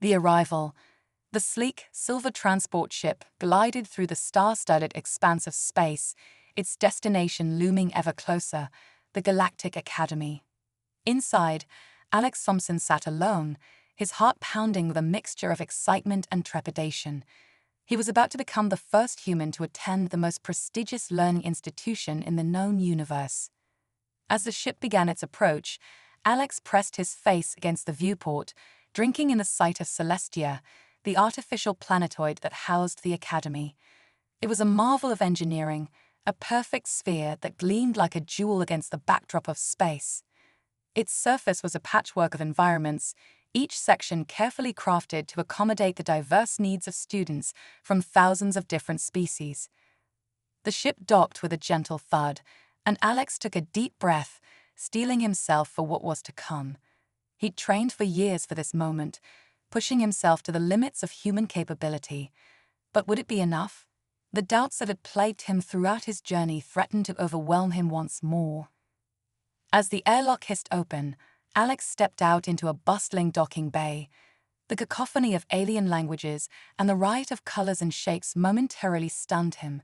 The arrival. The sleek, silver transport ship glided through the star-studded expanse of space, its destination looming ever closer, the Galactic Academy. Inside, Alex Thompson sat alone, his heart pounding with a mixture of excitement and trepidation. He was about to become the first human to attend the most prestigious learning institution in the known universe. As the ship began its approach, Alex pressed his face against the viewport, drinking in the sight of Celestia, the artificial planetoid that housed the Academy. It was a marvel of engineering, a perfect sphere that gleamed like a jewel against the backdrop of space. Its surface was a patchwork of environments, each section carefully crafted to accommodate the diverse needs of students from thousands of different species. The ship docked with a gentle thud, and Alex took a deep breath, steeling himself for what was to come. He'd trained for years for this moment, pushing himself to the limits of human capability. But would it be enough? The doubts that had plagued him throughout his journey threatened to overwhelm him once more. As the airlock hissed open, Alex stepped out into a bustling docking bay. The cacophony of alien languages and the riot of colors and shapes momentarily stunned him.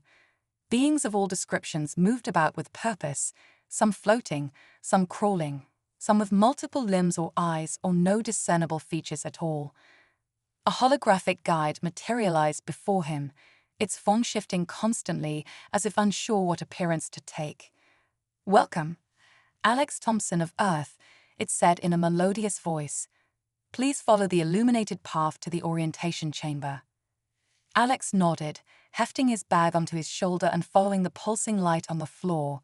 Beings of all descriptions moved about with purpose, some floating, some crawling, some with multiple limbs or eyes or no discernible features at all. A holographic guide materialized before him, its font shifting constantly as if unsure what appearance to take. "Welcome, Alex Thompson of Earth," it said in a melodious voice. "Please follow the illuminated path to the orientation chamber." Alex nodded, hefting his bag onto his shoulder and following the pulsing light on the floor.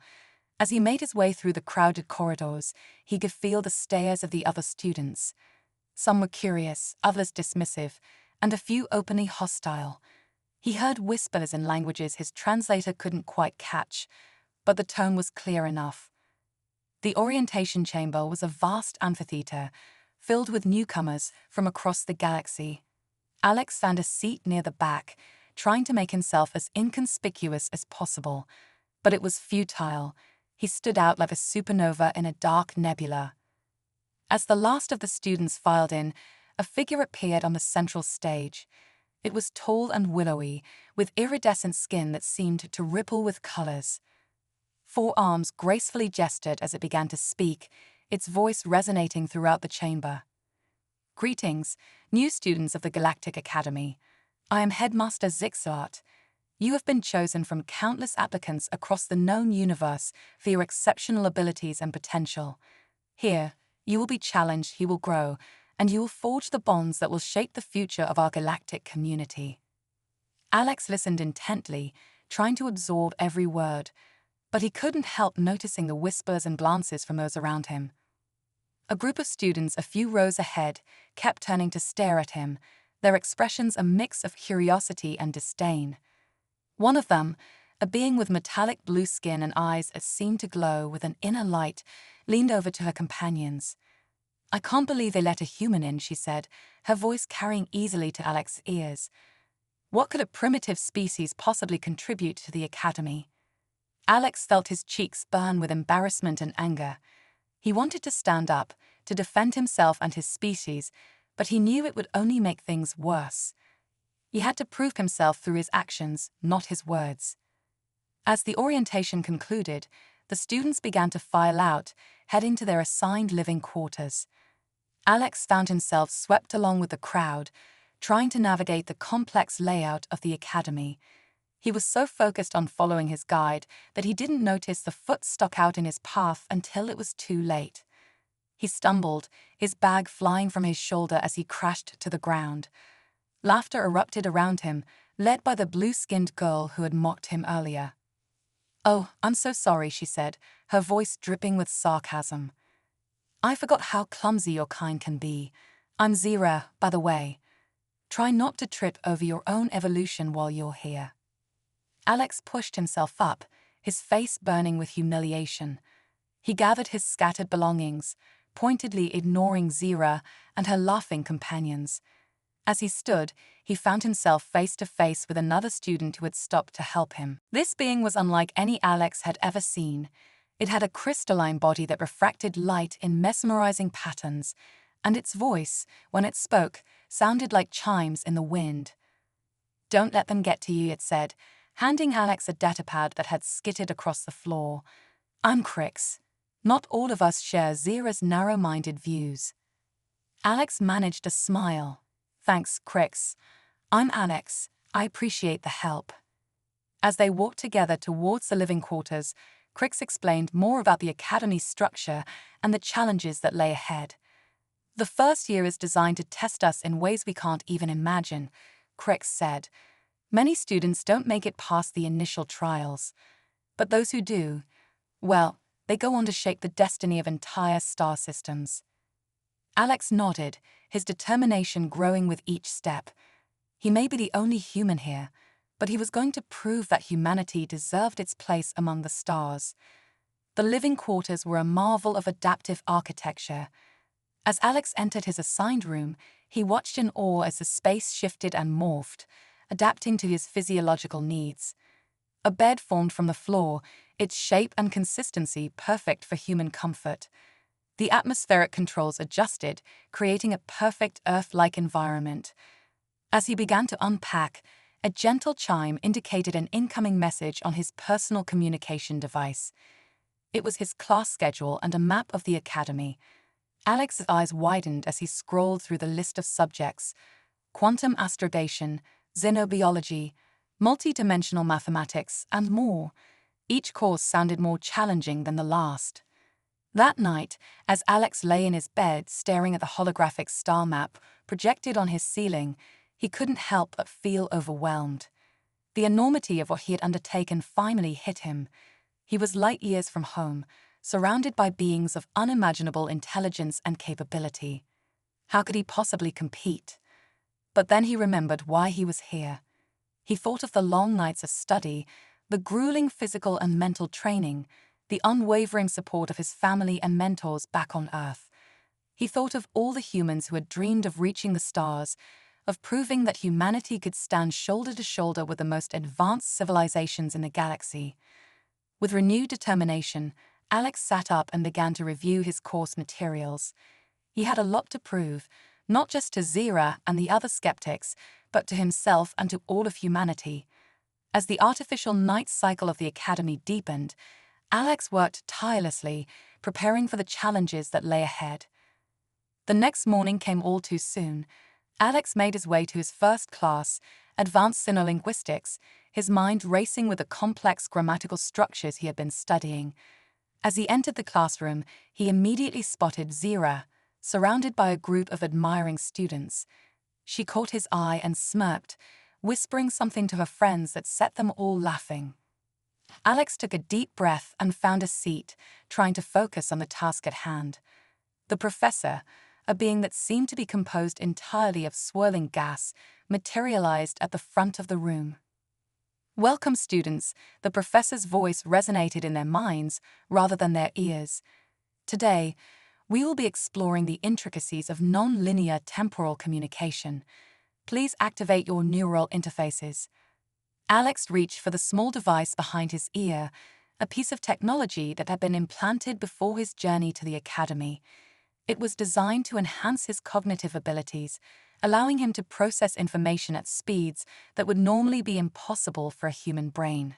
As he made his way through the crowded corridors, he could feel the stares of the other students. Some were curious, others dismissive, and a few openly hostile. He heard whispers in languages his translator couldn't quite catch, but the tone was clear enough. The orientation chamber was a vast amphitheater, filled with newcomers from across the galaxy. Alex found a seat near the back, trying to make himself as inconspicuous as possible, but it was futile. He stood out like a supernova in a dark nebula. As the last of the students filed in, a figure appeared on the central stage. It was tall and willowy, with iridescent skin that seemed to ripple with colors. Four arms gracefully gestured as it began to speak, its voice resonating throughout the chamber. "Greetings, new students of the Galactic Academy. I am Headmaster Zixart. You have been chosen from countless applicants across the known universe for your exceptional abilities and potential. Here, you will be challenged, you will grow, and you will forge the bonds that will shape the future of our galactic community." Alex listened intently, trying to absorb every word, but he couldn't help noticing the whispers and glances from those around him. A group of students a few rows ahead kept turning to stare at him, their expressions a mix of curiosity and disdain. One of them, a being with metallic blue skin and eyes that seemed to glow with an inner light, leaned over to her companions. "I can't believe they let a human in," she said, her voice carrying easily to Alex's ears. "What could a primitive species possibly contribute to the Academy?" Alex felt his cheeks burn with embarrassment and anger. He wanted to stand up, to defend himself and his species, but he knew it would only make things worse. He had to prove himself through his actions, not his words. As the orientation concluded, the students began to file out, heading to their assigned living quarters. Alex found himself swept along with the crowd, trying to navigate the complex layout of the Academy. He was so focused on following his guide that he didn't notice the foot stuck out in his path until it was too late. He stumbled, his bag flying from his shoulder as he crashed to the ground. Laughter erupted around him, led by the blue-skinned girl who had mocked him earlier. "Oh, I'm so sorry," she said, her voice dripping with sarcasm. "I forgot how clumsy your kind can be. I'm Zira, by the way. Try not to trip over your own evolution while you're here." Alex pushed himself up, his face burning with humiliation. He gathered his scattered belongings, pointedly ignoring Zira and her laughing companions. As he stood, he found himself face to face with another student who had stopped to help him. This being was unlike any Alex had ever seen. It had a crystalline body that refracted light in mesmerizing patterns, and its voice, when it spoke, sounded like chimes in the wind. "Don't let them get to you," it said, handing Alex a datapad that had skittered across the floor. "I'm Crix. Not all of us share Zira's narrow-minded views." Alex managed a smile. "Thanks, Crix. I'm Alex. I appreciate the help." As they walked together towards the living quarters, Crix explained more about the academy's structure and the challenges that lay ahead. "The first year is designed to test us in ways we can't even imagine," Crix said. "Many students don't make it past the initial trials. But those who do, well, they go on to shape the destiny of entire star systems." Alex nodded, his determination growing with each step. He may be the only human here, but he was going to prove that humanity deserved its place among the stars. The living quarters were a marvel of adaptive architecture. As Alex entered his assigned room, he watched in awe as the space shifted and morphed, adapting to his physiological needs. A bed formed from the floor, its shape and consistency perfect for human comfort. The atmospheric controls adjusted, creating a perfect Earth-like environment. As he began to unpack, a gentle chime indicated an incoming message on his personal communication device. It was his class schedule and a map of the academy. Alex's eyes widened as he scrolled through the list of subjects: quantum astrogation, xenobiology, multidimensional mathematics, and more. Each course sounded more challenging than the last. That night, as Alex lay in his bed staring at the holographic star map projected on his ceiling, he couldn't help but feel overwhelmed. The enormity of what he had undertaken finally hit him. He was light years from home, surrounded by beings of unimaginable intelligence and capability. How could he possibly compete? But then he remembered why he was here. He thought of the long nights of study, the grueling physical and mental training, the unwavering support of his family and mentors back on Earth. He thought of all the humans who had dreamed of reaching the stars, of proving that humanity could stand shoulder to shoulder with the most advanced civilizations in the galaxy. With renewed determination, Alex sat up and began to review his course materials. He had a lot to prove, not just to Zira and the other skeptics, but to himself and to all of humanity. As the artificial night cycle of the academy deepened, Alex worked tirelessly, preparing for the challenges that lay ahead. The next morning came all too soon. Alex made his way to his first class, Advanced Sinolinguistics, his mind racing with the complex grammatical structures he had been studying. As he entered the classroom, he immediately spotted Zira, surrounded by a group of admiring students. She caught his eye and smirked, whispering something to her friends that set them all laughing. Alex took a deep breath and found a seat, trying to focus on the task at hand. The professor, a being that seemed to be composed entirely of swirling gas, materialized at the front of the room. "Welcome, students," the professor's voice resonated in their minds rather than their ears. "Today, we will be exploring the intricacies of non-linear temporal communication. Please activate your neural interfaces." Alex reached for the small device behind his ear, a piece of technology that had been implanted before his journey to the academy. It was designed to enhance his cognitive abilities, allowing him to process information at speeds that would normally be impossible for a human brain.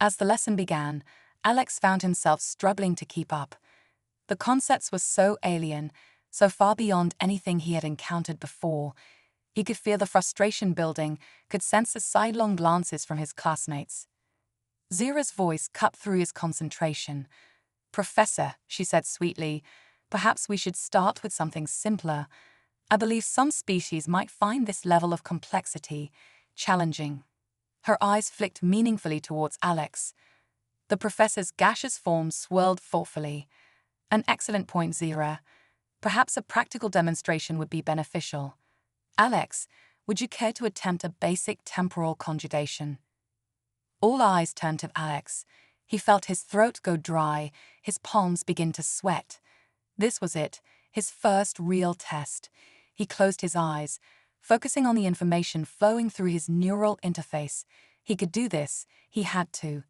As the lesson began, Alex found himself struggling to keep up. The concepts were so alien, so far beyond anything he had encountered before. He could feel the frustration building, could sense the sidelong glances from his classmates. Zira's voice cut through his concentration. "Professor," she said sweetly, "perhaps we should start with something simpler. I believe some species might find this level of complexity challenging." Her eyes flicked meaningfully towards Alex. The professor's gaseous form swirled thoughtfully. "An excellent point, Zira. Perhaps a practical demonstration would be beneficial. Alex, would you care to attempt a basic temporal conjugation?" All eyes turned to Alex. He felt his throat go dry, his palms begin to sweat. This was it, his first real test. He closed his eyes, focusing on the information flowing through his neural interface. He could do this, he had to.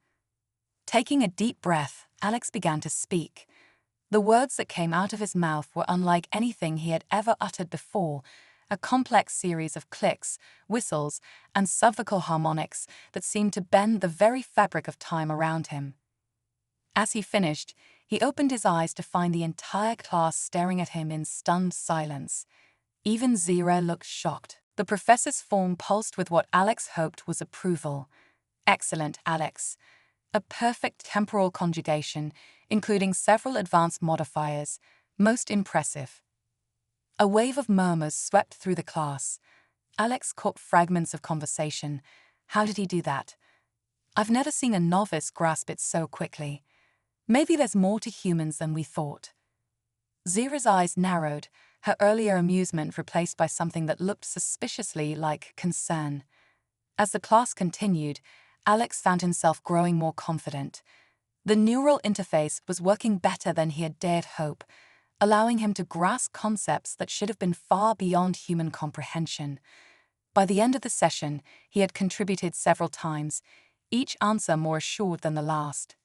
Taking a deep breath, Alex began to speak. The words that came out of his mouth were unlike anything he had ever uttered before, a complex series of clicks, whistles, and subvocal harmonics that seemed to bend the very fabric of time around him. As he finished, he opened his eyes to find the entire class staring at him in stunned silence. Even Zira looked shocked. The professor's form pulsed with what Alex hoped was approval. "Excellent, Alex. A perfect temporal conjugation, including several advanced modifiers. Most impressive." A wave of murmurs swept through the class. Alex caught fragments of conversation. How did he do that? "I've never seen a novice grasp it so quickly. Maybe there's more to humans than we thought." Zira's eyes narrowed, her earlier amusement replaced by something that looked suspiciously like concern. As the class continued, Alex found himself growing more confident. The neural interface was working better than he had dared hope, allowing him to grasp concepts that should have been far beyond human comprehension. By the end of the session, he had contributed several times, each answer more assured than the last.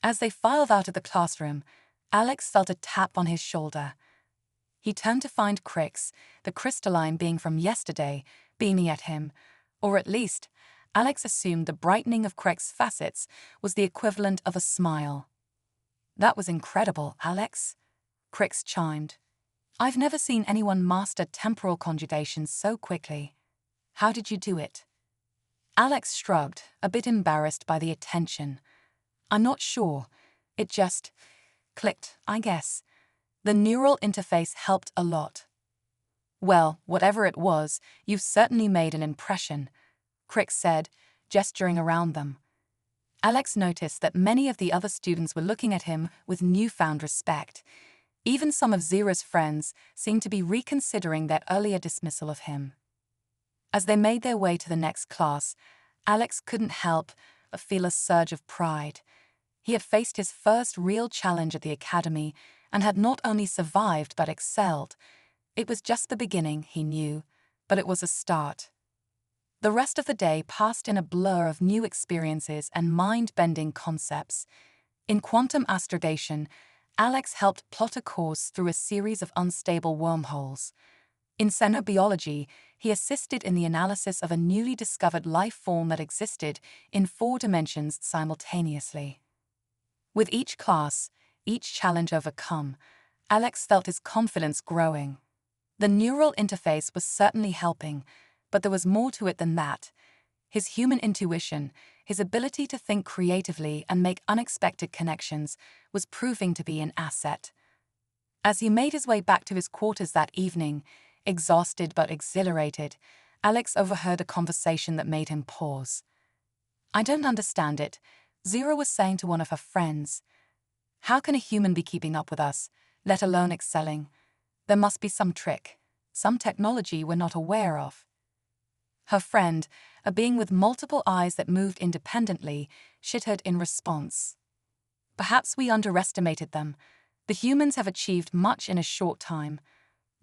As they filed out of the classroom, Alex felt a tap on his shoulder. He turned to find Crix, the crystalline being from yesterday, beaming at him, or at least, Alex assumed the brightening of Crix's facets was the equivalent of a smile. "That was incredible, Alex," Crix chimed. "I've never seen anyone master temporal conjugations so quickly. How did you do it?" Alex shrugged, a bit embarrassed by the attention. "I'm not sure. It just clicked, I guess. The neural interface helped a lot." "Well, whatever it was, you've certainly made an impression," Crix said, gesturing around them. Alex noticed that many of the other students were looking at him with newfound respect. Even some of Zira's friends seemed to be reconsidering their earlier dismissal of him. As they made their way to the next class, Alex couldn't help but feel a surge of pride. He had faced his first real challenge at the academy and had not only survived but excelled. It was just the beginning, he knew, but it was a start. The rest of the day passed in a blur of new experiences and mind-bending concepts. In quantum astrogation, Alex helped plot a course through a series of unstable wormholes. In xenobiology, he assisted in the analysis of a newly discovered life form that existed in 4 dimensions simultaneously. With each class, each challenge overcome, Alex felt his confidence growing. The neural interface was certainly helping, but there was more to it than that. His human intuition, his ability to think creatively and make unexpected connections, was proving to be an asset. As he made his way back to his quarters that evening, exhausted but exhilarated, Alex overheard a conversation that made him pause. "I don't understand it," Zira was saying to one of her friends. "How can a human be keeping up with us, let alone excelling? There must be some trick, some technology we're not aware of." Her friend, a being with multiple eyes that moved independently, chittered in response. "Perhaps we underestimated them. The humans have achieved much in a short time.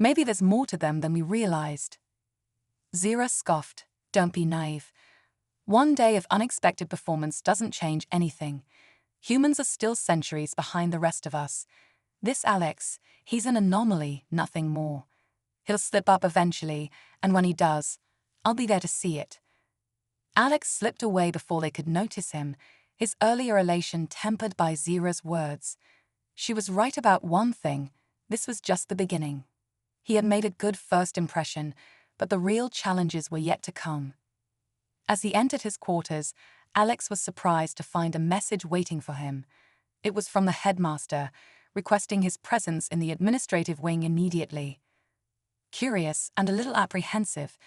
Maybe there's more to them than we realized." Zira scoffed. "Don't be naive. One day of unexpected performance doesn't change anything. Humans are still centuries behind the rest of us. This Alex, he's an anomaly, nothing more. He'll slip up eventually, and when he does, I'll be there to see it." Alex slipped away before they could notice him, his earlier elation tempered by Zira's words. She was right about one thing: this was just the beginning. He had made a good first impression, but the real challenges were yet to come. As he entered his quarters, Alex was surprised to find a message waiting for him. It was from the headmaster, requesting his presence in the administrative wing immediately. Curious and a little apprehensive,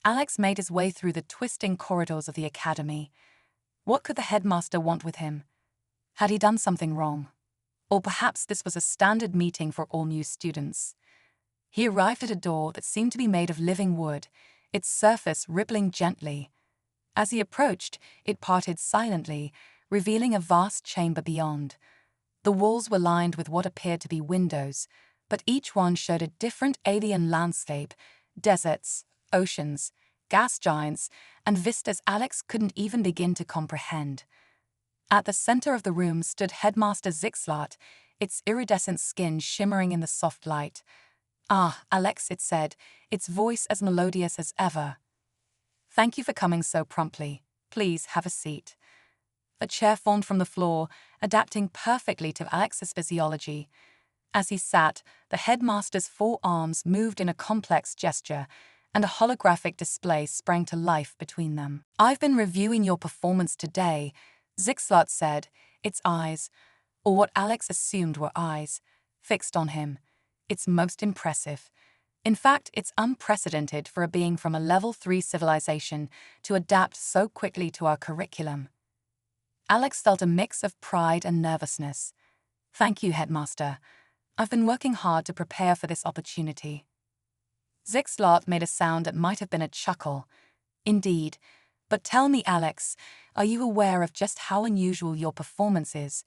Alex made his way through the twisting corridors of the academy. What could the headmaster want with him? Had he done something wrong? Or perhaps this was a standard meeting for all new students. He arrived at a door that seemed to be made of living wood, its surface rippling gently. As he approached, it parted silently, revealing a vast chamber beyond. The walls were lined with what appeared to be windows, but each one showed a different alien landscape: deserts, oceans, gas giants, and vistas Alex couldn't even begin to comprehend. At the center of the room stood Headmaster Zixlat, its iridescent skin shimmering in the soft light. "Ah, Alex," it said, its voice as melodious as ever. "Thank you for coming so promptly. Please have a seat." A chair formed from the floor, adapting perfectly to Alex's physiology. As he sat, the headmaster's four arms moved in a complex gesture, and a holographic display sprang to life between them. "I've been reviewing your performance today," Zixlot said, its eyes, or what Alex assumed were eyes, fixed on him. "It's most impressive. In fact, it's unprecedented for a being from a level 3 civilization to adapt so quickly to our curriculum." Alex felt a mix of pride and nervousness. "Thank you, Headmaster. I've been working hard to prepare for this opportunity." Zixlot made a sound that might have been a chuckle. "Indeed. But tell me, Alex, are you aware of just how unusual your performance is?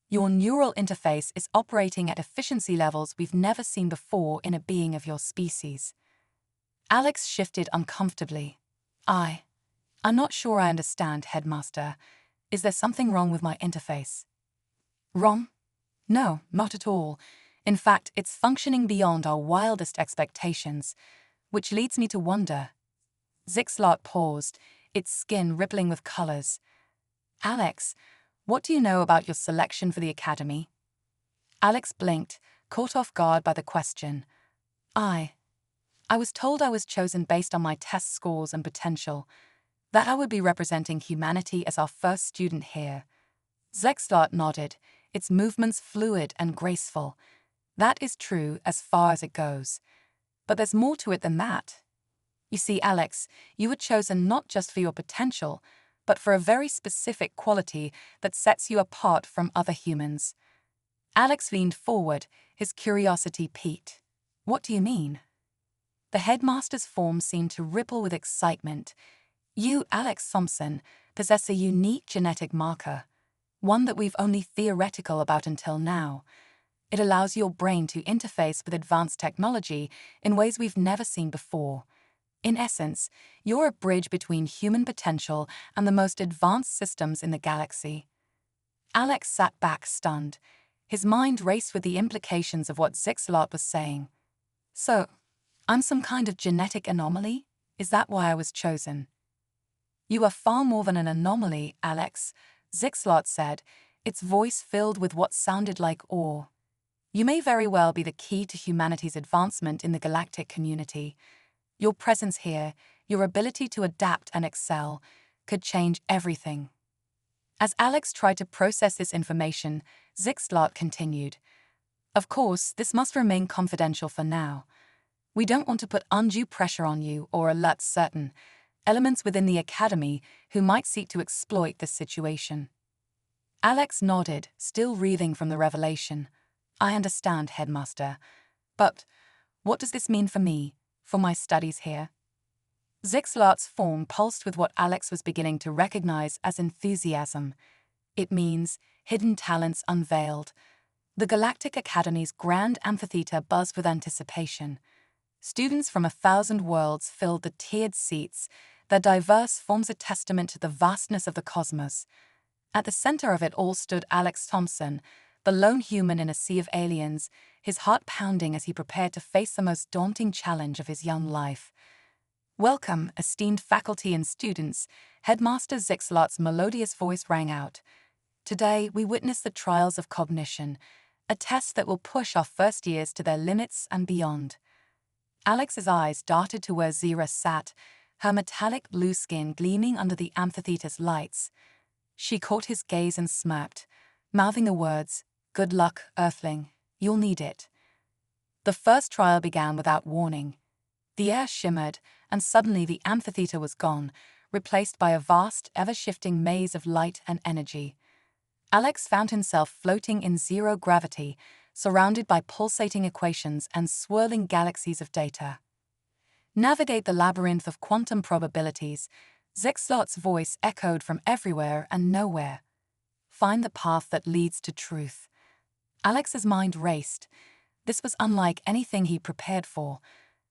Your neural interface is operating at efficiency levels we've never seen before in a being of your species." Alex shifted uncomfortably. I'm not sure I understand, Headmaster. Is there something wrong with my interface?" "Wrong? No, not at all. In fact, it's functioning beyond our wildest expectations, which leads me to wonder." Zixlot paused, its skin rippling with colors. "Alex, what do you know about your selection for the academy?" Alex blinked, caught off guard by the question. I was told I was chosen based on my test scores and potential, that I would be representing humanity as our first student here." Zixlot nodded, its movements fluid and graceful. "That is true as far as it goes. But there's more to it than that. You see, Alex, you were chosen not just for your potential, but for a very specific quality that sets you apart from other humans." Alex leaned forward, his curiosity piqued. "What do you mean?" The headmaster's form seemed to ripple with excitement. "You, Alex Thompson, possess a unique genetic marker, one that we've only theoretical about until now. It allows your brain to interface with advanced technology in ways we've never seen before. In essence, you're a bridge between human potential and the most advanced systems in the galaxy." Alex sat back stunned. His mind raced with the implications of what Zixlot was saying. "So, I'm some kind of genetic anomaly? Is that why I was chosen?" "You are far more than an anomaly, Alex," Zixlot said, its voice filled with what sounded like awe. "You may very well be the key to humanity's advancement in the galactic community. Your presence here, your ability to adapt and excel, could change everything." As Alex tried to process this information, Zixlot continued. "Of course, this must remain confidential for now. We don't want to put undue pressure on you or alert certain elements within the academy who might seek to exploit this situation." Alex nodded, still wreathing from the revelation. "I understand, Headmaster. But what does this mean for me, for my studies here?" Zixlot's form pulsed with what Alex was beginning to recognize as enthusiasm. "It means hidden talents unveiled." The Galactic Academy's grand amphitheater buzzed with anticipation. Students from 1,000 worlds filled the tiered seats, their diverse forms a testament to the vastness of the cosmos. At the center of it all stood Alex Thompson, the lone human in a sea of aliens, his heart pounding as he prepared to face the most daunting challenge of his young life. "Welcome, esteemed faculty and students," Headmaster Zixlot's melodious voice rang out. "Today, we witness the trials of cognition, a test that will push our first years to their limits and beyond." Alex's eyes darted to where Zira sat, her metallic blue skin gleaming under the amphitheater's lights. She caught his gaze and smirked, mouthing the words, "Good luck, Earthling. You'll need it." The first trial began without warning. The air shimmered, and suddenly the amphitheater was gone, replaced by a vast, ever-shifting maze of light and energy. Alex found himself floating in zero gravity, surrounded by pulsating equations and swirling galaxies of data. "Navigate the labyrinth of quantum probabilities," Zixlot's voice echoed from everywhere and nowhere. "Find the path that leads to truth." Alex's mind raced. This was unlike anything he prepared for.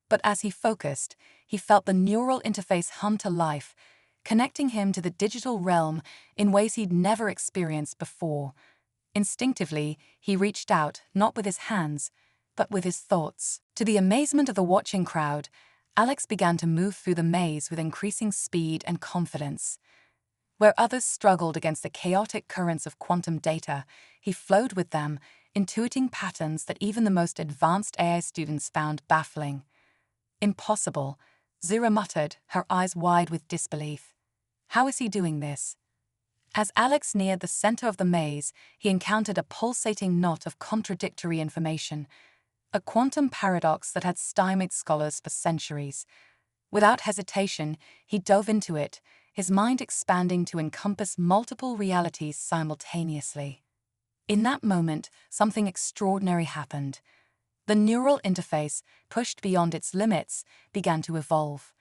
But as he focused, he felt the neural interface hum to life, connecting him to the digital realm in ways he'd never experienced before. Instinctively, he reached out, not with his hands, but with his thoughts. To the amazement of the watching crowd, Alex began to move through the maze with increasing speed and confidence. Where others struggled against the chaotic currents of quantum data, he flowed with them, intuiting patterns that even the most advanced AI students found baffling. Impossible, Zira muttered, her eyes wide with disbelief. How is he doing this? As Alex neared the center of the maze, he encountered a pulsating knot of contradictory information, a quantum paradox that had stymied scholars for centuries. Without hesitation, he dove into it, his mind expanding to encompass multiple realities simultaneously. In that moment, something extraordinary happened. The neural interface, pushed beyond its limits, began to evolve.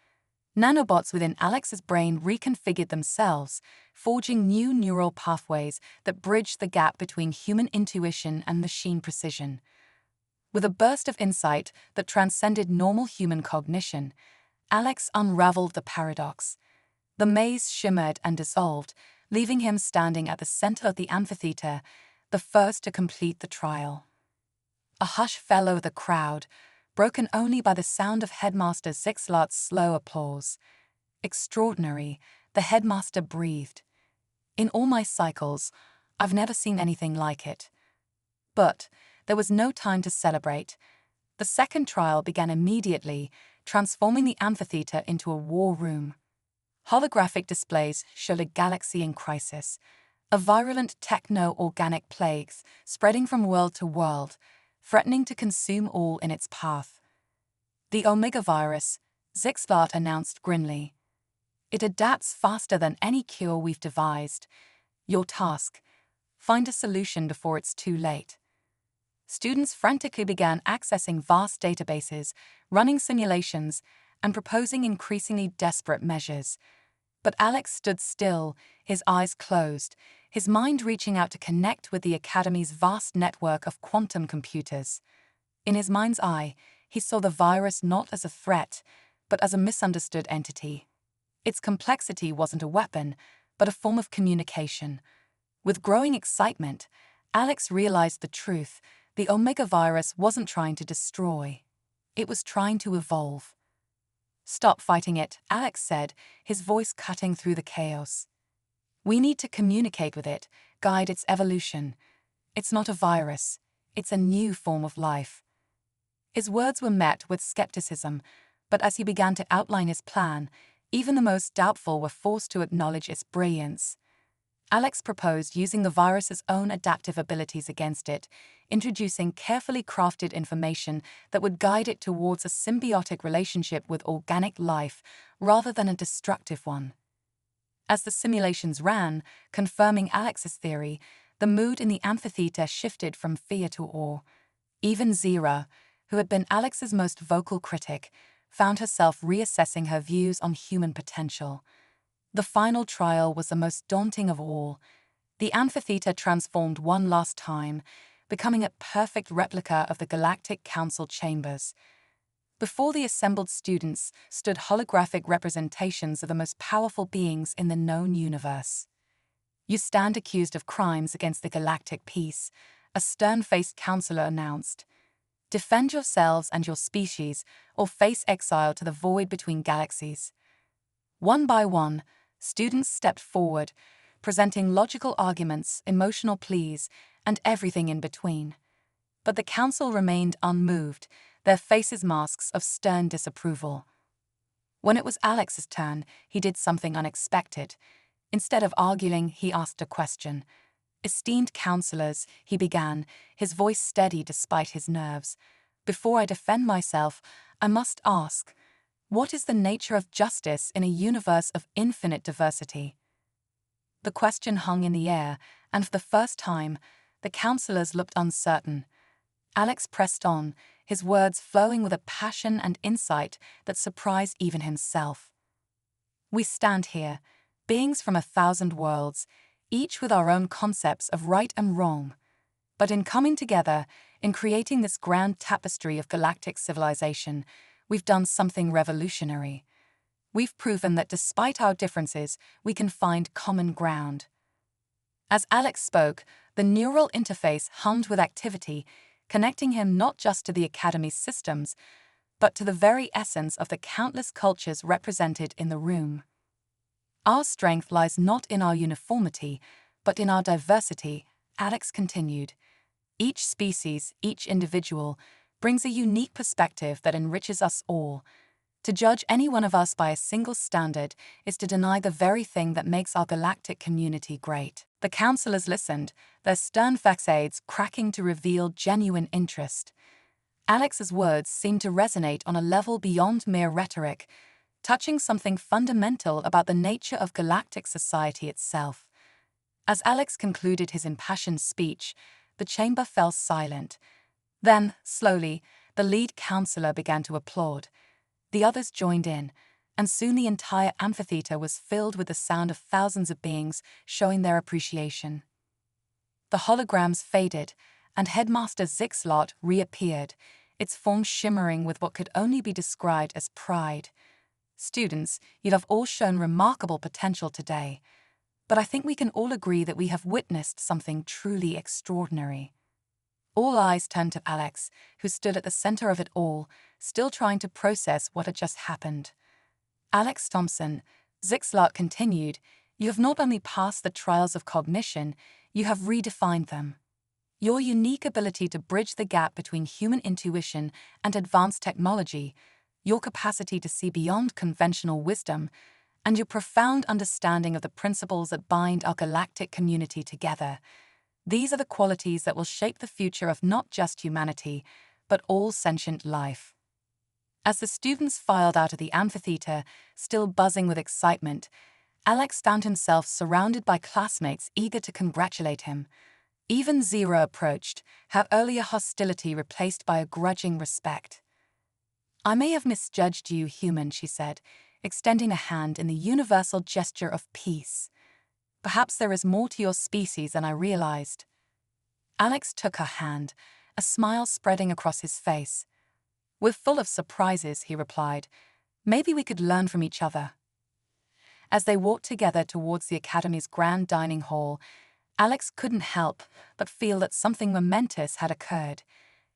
Nanobots within Alex's brain reconfigured themselves, forging new neural pathways that bridged the gap between human intuition and machine precision. With a burst of insight that transcended normal human cognition, Alex unraveled the paradox. The maze shimmered and dissolved, leaving him standing at the center of the amphitheater, the first to complete the trial. A hush fell over the crowd, broken only by the sound of Headmaster Zixlart's slow applause. Extraordinary, the headmaster breathed. In all my cycles, I've never seen anything like it. But there was no time to celebrate. The second trial began immediately, transforming the amphitheater into a war room. Holographic displays showed a galaxy in crisis, a virulent techno-organic plague spreading from world to world, threatening to consume all in its path. The Omega virus, Zixlart announced grimly. It adapts faster than any cure we've devised. Your task: find a solution before it's too late. Students frantically began accessing vast databases, running simulations, and proposing increasingly desperate measures. But Alex stood still, his eyes closed, his mind reaching out to connect with the Academy's vast network of quantum computers. In his mind's eye, he saw the virus not as a threat, but as a misunderstood entity. Its complexity wasn't a weapon, but a form of communication. With growing excitement, Alex realized the truth: the Omega virus wasn't trying to destroy. It was trying to evolve. Stop fighting it, Alex said, his voice cutting through the chaos. We need to communicate with it, guide its evolution. It's not a virus. It's a new form of life. His words were met with skepticism, but as he began to outline his plan, even the most doubtful were forced to acknowledge its brilliance. Alex proposed using the virus's own adaptive abilities against it, introducing carefully crafted information that would guide it towards a symbiotic relationship with organic life rather than a destructive one. As the simulations ran, confirming Alex's theory, the mood in the amphitheater shifted from fear to awe. Even Zira, who had been Alex's most vocal critic, found herself reassessing her views on human potential. The final trial was the most daunting of all. The amphitheater transformed one last time, becoming a perfect replica of the Galactic Council chambers. Before the assembled students stood holographic representations of the most powerful beings in the known universe. You stand accused of crimes against the galactic peace, a stern-faced counselor announced. Defend yourselves and your species, or face exile to the void between galaxies. One by one, students stepped forward, presenting logical arguments, emotional pleas, and everything in between. But the council remained unmoved, their faces masks of stern disapproval. When it was Alex's turn, he did something unexpected. Instead of arguing, he asked a question. Esteemed counselors, he began, his voice steady despite his nerves. Before I defend myself, I must ask, what is the nature of justice in a universe of infinite diversity? The question hung in the air, and for the first time, the counselors looked uncertain. Alex pressed on, his words flowing with a passion and insight that surprised even himself. We stand here, beings from 1,000 worlds, each with our own concepts of right and wrong. But in coming together, in creating this grand tapestry of galactic civilization, we've done something revolutionary. We've proven that despite our differences, we can find common ground. As Alex spoke, The neural interface hummed with activity, connecting him not just to the Academy's systems, but to the very essence of the countless cultures represented in the room. Our strength lies not in our uniformity, but in our diversity, Alex continued. Each species, each individual, brings a unique perspective that enriches us all. To judge any one of us by a single standard is to deny the very thing that makes our galactic community great. The counselors listened, their stern facades cracking to reveal genuine interest. Alex's words seemed to resonate on a level beyond mere rhetoric, touching something fundamental about the nature of galactic society itself. As Alex concluded his impassioned speech, the chamber fell silent. Then, slowly, the lead counselor began to applaud. The others joined in, and soon the entire amphitheater was filled with the sound of thousands of beings showing their appreciation. The holograms faded, and Headmaster Zixlot reappeared, its form shimmering with what could only be described as pride. Students, you have all shown remarkable potential today, but I think we can all agree that we have witnessed something truly extraordinary. All eyes turned to Alex, who stood at the center of it all, still trying to process what had just happened. Alex Thompson, Zixlot continued, you have not only passed the trials of cognition, you have redefined them. Your unique ability to bridge the gap between human intuition and advanced technology, your capacity to see beyond conventional wisdom, and your profound understanding of the principles that bind our galactic community together. These are the qualities that will shape the future of not just humanity, but all sentient life. As the students filed out of the amphitheater, still buzzing with excitement, Alex found himself surrounded by classmates eager to congratulate him. Even Zero approached, her earlier hostility replaced by a grudging respect. I may have misjudged you, human, she said, extending a hand in the universal gesture of peace. Perhaps there is more to your species than I realized. Alex took her hand, a smile spreading across his face. We're full of surprises, he replied. Maybe we could learn from each other. As they walked together towards the Academy's grand dining hall, Alex couldn't help but feel that something momentous had occurred.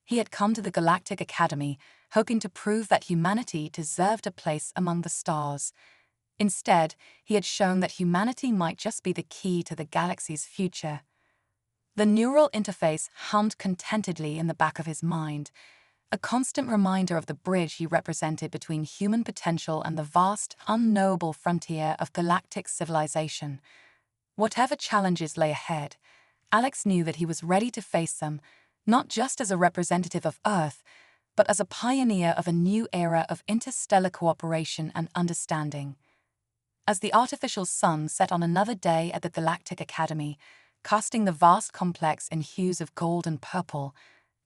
He had come to the Galactic Academy, hoping to prove that humanity deserved a place among the stars. Instead, he had shown that humanity might just be the key to the galaxy's future. The neural interface hummed contentedly in the back of his mind, a constant reminder of the bridge he represented between human potential and the vast, unknowable frontier of galactic civilization. Whatever challenges lay ahead, Alex knew that he was ready to face them, not just as a representative of Earth, but as a pioneer of a new era of interstellar cooperation and understanding. As the artificial sun set on another day at the Galactic Academy, casting the vast complex in hues of gold and purple,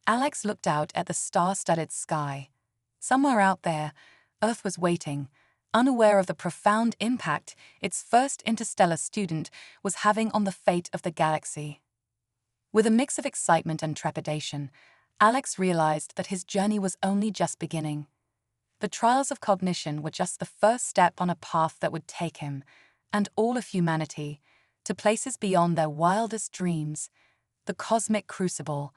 Alex looked out at the star-studded sky. Somewhere out there, Earth was waiting, unaware of the profound impact its first interstellar student was having on the fate of the galaxy. With a mix of excitement and trepidation, Alex realized that his journey was only just beginning. The trials of cognition were just the first step on a path that would take him, and all of humanity, to places beyond their wildest dreams. The cosmic crucible.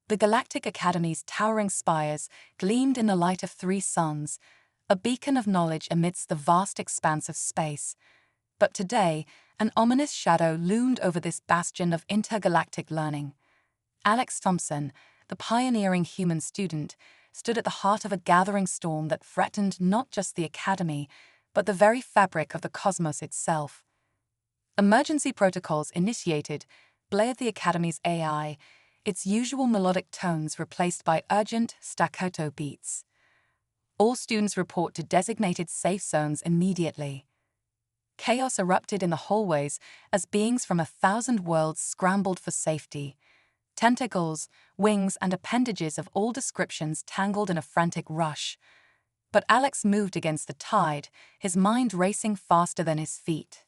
The Galactic Academy's towering spires gleamed in the light of 3 suns, a beacon of knowledge amidst the vast expanse of space. But today, an ominous shadow loomed over this bastion of intergalactic learning. Alex Thompson, the pioneering human student, stood at the heart of a gathering storm that threatened not just the Academy, but the very fabric of the cosmos itself. Emergency protocols initiated, blared the Academy's AI, its usual melodic tones replaced by urgent, staccato beats. All students report to designated safe zones immediately. Chaos erupted in the hallways as beings from 1,000 worlds scrambled for safety. Tentacles, wings, and appendages of all descriptions tangled in a frantic rush. But Alex moved against the tide, his mind racing faster than his feet.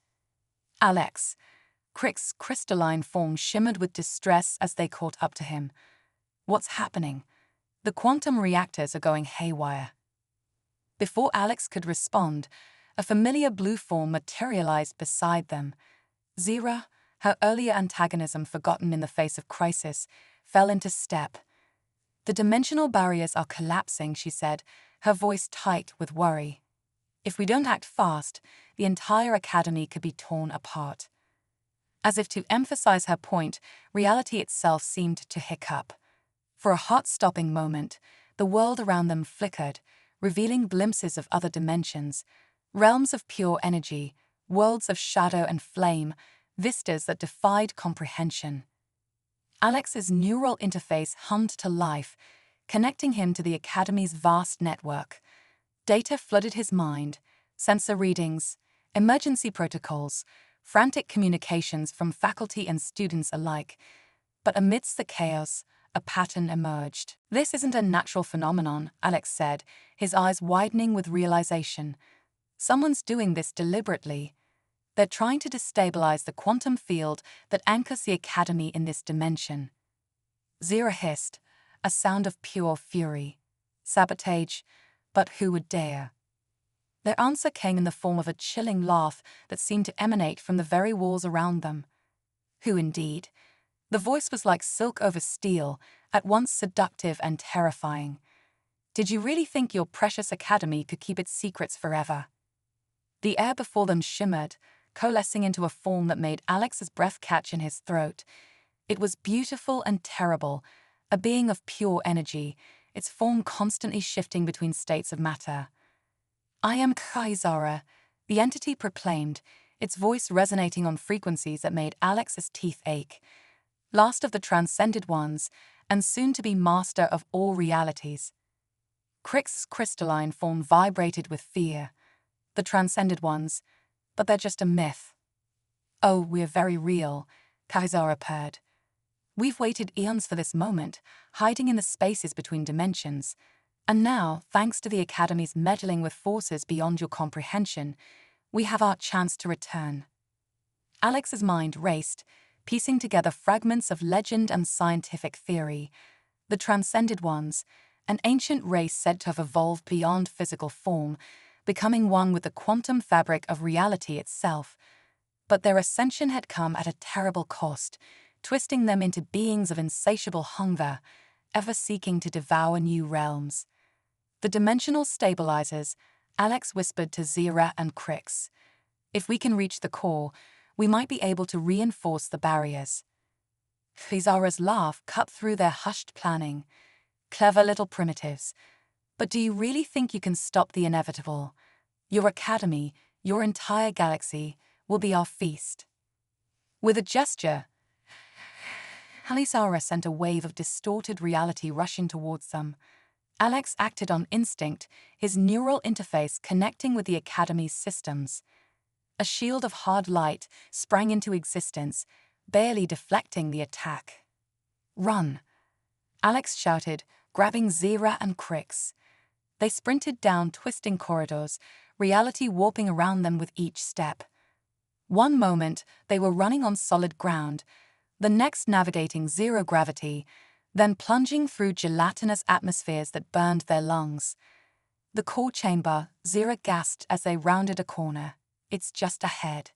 Alex. Crick's crystalline form shimmered with distress as they caught up to him. What's happening? The quantum reactors are going haywire. Before Alex could respond, a familiar blue form materialized beside them. Zira, Her earlier antagonism, forgotten in the face of crisis, fell into step. "The dimensional barriers are collapsing," she said, her voice tight with worry. "If we don't act fast, the entire academy could be torn apart." As if to emphasize her point, reality itself seemed to hiccup. For a heart-stopping moment, the world around them flickered, revealing glimpses of other dimensions, realms of pure energy, worlds of shadow and flame, vistas that defied comprehension. Alex's neural interface hummed to life, connecting him to the Academy's vast network. Data flooded his mind, sensor readings, emergency protocols, frantic communications from faculty and students alike. But amidst the chaos, a pattern emerged. "This isn't a natural phenomenon," Alex said, his eyes widening with realization. "Someone's doing this deliberately. They're trying to destabilize the quantum field that anchors the Academy in this dimension." Zira hissed, a sound of pure fury. "Sabotage? But who would dare?" Their answer came in the form of a chilling laugh that seemed to emanate from the very walls around them. "Who indeed?" The voice was like silk over steel, at once seductive and terrifying. "Did you really think your precious academy could keep its secrets forever?" The air before them shimmered, coalescing into a form that made Alex's breath catch in his throat. It was beautiful and terrible, a being of pure energy, its form constantly shifting between states of matter. "I am Kaizara," the entity proclaimed, its voice resonating on frequencies that made Alex's teeth ache. "Last of the transcended ones, and soon to be master of all realities." Crick's crystalline form vibrated with fear. "The transcended ones, but they're just a myth." "Oh, we're very real," Kaizara purred. "We've waited eons for this moment, hiding in the spaces between dimensions. And now, thanks to the Academy's meddling with forces beyond your comprehension, we have our chance to return." Alex's mind raced, piecing together fragments of legend and scientific theory. The transcended ones, an ancient race said to have evolved beyond physical form, becoming one with the quantum fabric of reality itself. But their ascension had come at a terrible cost, twisting them into beings of insatiable hunger, ever seeking to devour new realms. "The dimensional stabilizers," Alex whispered to Zira and Crix. "If we can reach the core, we might be able to reinforce the barriers." Zara's laugh cut through their hushed planning. "Clever little primitives. But do you really think you can stop the inevitable? Your academy, your entire galaxy, will be our feast." With a gesture, Zara sent a wave of distorted reality rushing towards them. Alex acted on instinct, his neural interface connecting with the Academy's systems. A shield of hard light sprang into existence, barely deflecting the attack. "Run!" Alex shouted, grabbing Zira and Crix. They sprinted down twisting corridors, reality warping around them with each step. One moment, they were running on solid ground, the next navigating zero gravity, then plunging through gelatinous atmospheres that burned their lungs. "The core chamber," Zira gasped as they rounded a corner. "It's just ahead."